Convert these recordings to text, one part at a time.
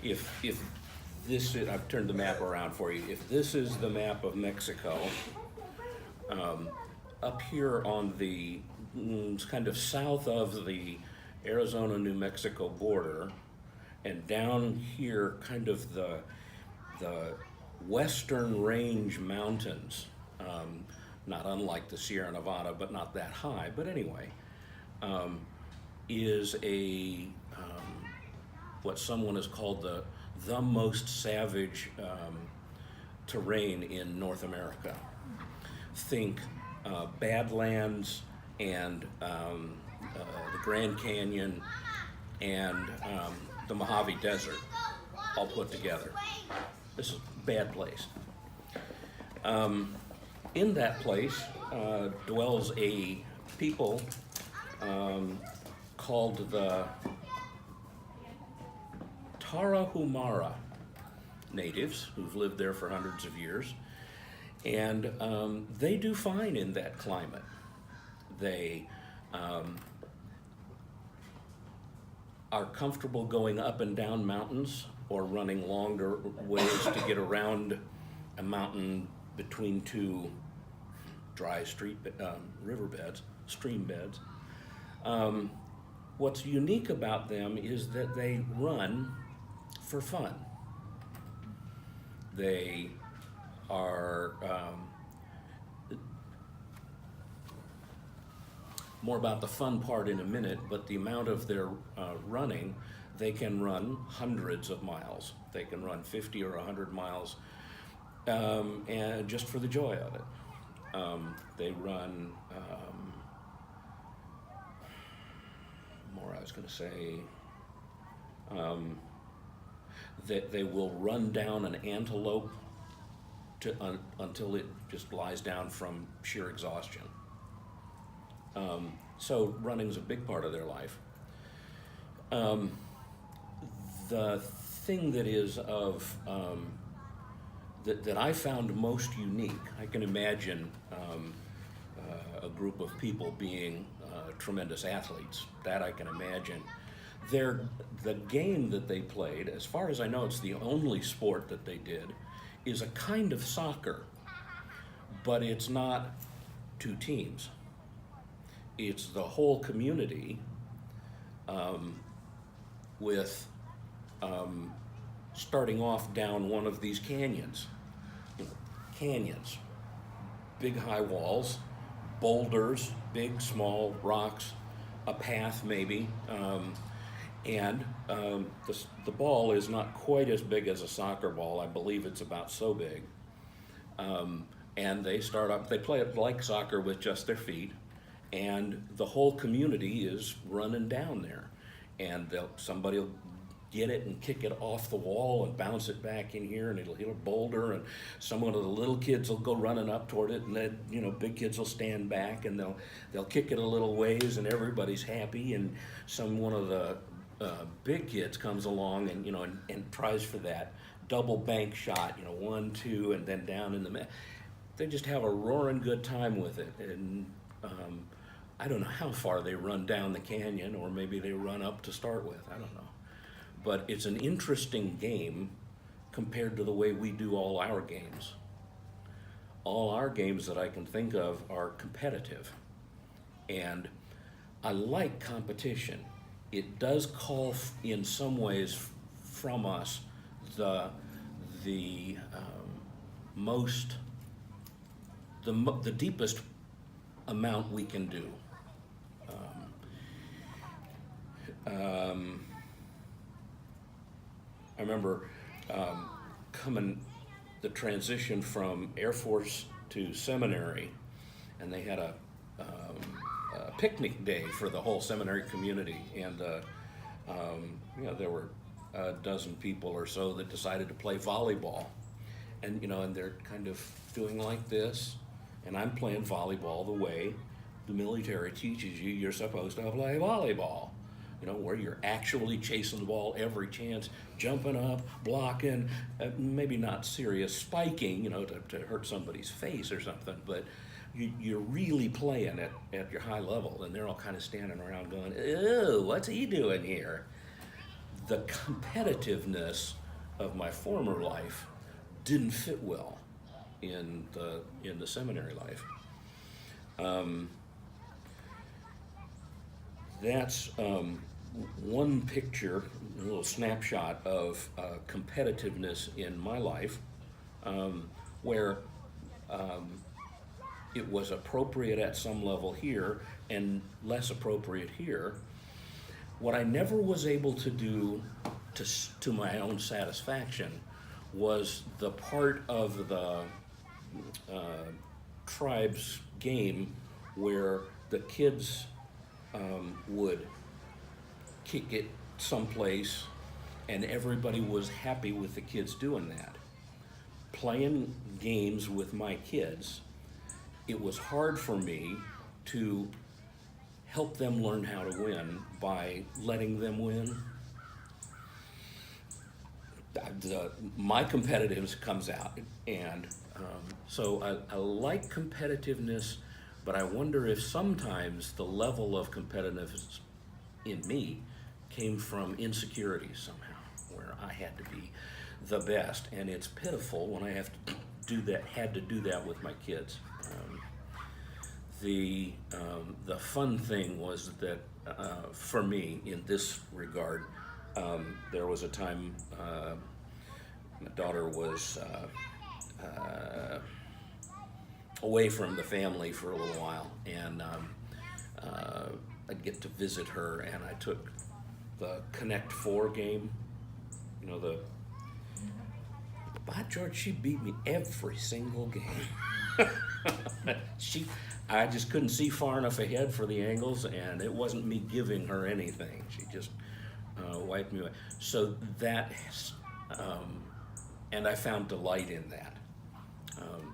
If this is, I've turned the map around for you. If this is the map of Mexico, up here on the kind of south of the Arizona-New Mexico border, and down here, kind of the Western Range Mountains, not unlike the Sierra Nevada, but not that high. But anyway, is a what someone has called the most savage terrain in North America. Think Badlands and the Grand Canyon and the Mojave Desert all put together. This is a bad place. In that place dwells a people called the Tarahumara natives who've lived there for hundreds of years, and they do fine in that climate. They are comfortable going up and down mountains or running longer ways to get around a mountain between two dry riverbeds, stream beds. What's unique about them is that they run for fun. They are more about the fun part in a minute, but the amount of their running, they can run hundreds of miles. They can run 50 or 100 miles, and just for the joy of it. They run more, I was going to say, that they will run down an antelope until it just lies down from sheer exhaustion. So running's a big part of their life. The thing that is of that I found most unique, I can imagine a group of people being tremendous athletes. That I can imagine. The game that they played, as far as I know, it's the only sport that they did, is a kind of soccer, but it's not two teams. It's the whole community with starting off down one of these canyons. Canyons, big high walls, boulders, big, small rocks, a path maybe, and the ball is not quite as big as a soccer ball. I believe it's about so big. And they play it like soccer with just their feet, and the whole community is running down there. And somebody will get it and kick it off the wall and bounce it back in here, and it'll hit a boulder, and some of the little kids will go running up toward it, and then big kids will stand back, and they'll kick it a little ways, and everybody's happy. And one of the big kids comes along and and tries for that double bank shot, 1, 2, and then down in the middle. They just have a roaring good time with it. And I don't know how far they run down the canyon, or maybe they run up to start with. I don't know. But it's an interesting game compared to the way we do all our games. All our games that I can think of are competitive. And I like competition. It does call in some ways from us the deepest amount we can do. I remember coming the transition from Air Force to seminary, and they had a picnic day for the whole seminary community, and there were a dozen people or so that decided to play volleyball, and and they're kind of doing like this, and I'm playing volleyball the way the military teaches you you're supposed to play volleyball. Where you're actually chasing the ball every chance, jumping up, blocking, maybe not serious spiking, to hurt somebody's face or something, but you're really playing at your high level, and they're all kind of standing around going, "Ew, what's he doing here?" the competitiveness of my former life didn't fit well in the seminary life. That's one picture, a little snapshot of competitiveness in my life, where it was appropriate at some level here and less appropriate here. What I never was able to do to my own satisfaction was the part of the tribe's game where the kids would kick it someplace and everybody was happy with the kids doing that. Playing games with my kids, it was hard for me to help them learn how to win by letting them win. My competitiveness comes out, and so I like competitiveness, but I wonder if sometimes the level of competitiveness in me came from insecurity somehow, where I had to be the best, and it's pitiful when I have to do that. Had to do that with my kids. The fun thing was that for me in this regard, there was a time my daughter was away from the family for a little while, and I'd get to visit her, and I took the Connect 4 game, by George, she beat me every single game. I just couldn't see far enough ahead for the angles, and it wasn't me giving her anything. She just wiped me away. So that, and I found delight in that.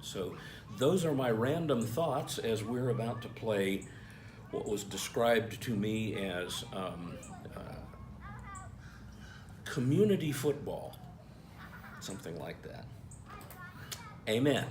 So those are my random thoughts as we're about to play what was described to me as community football, something like that. Amen.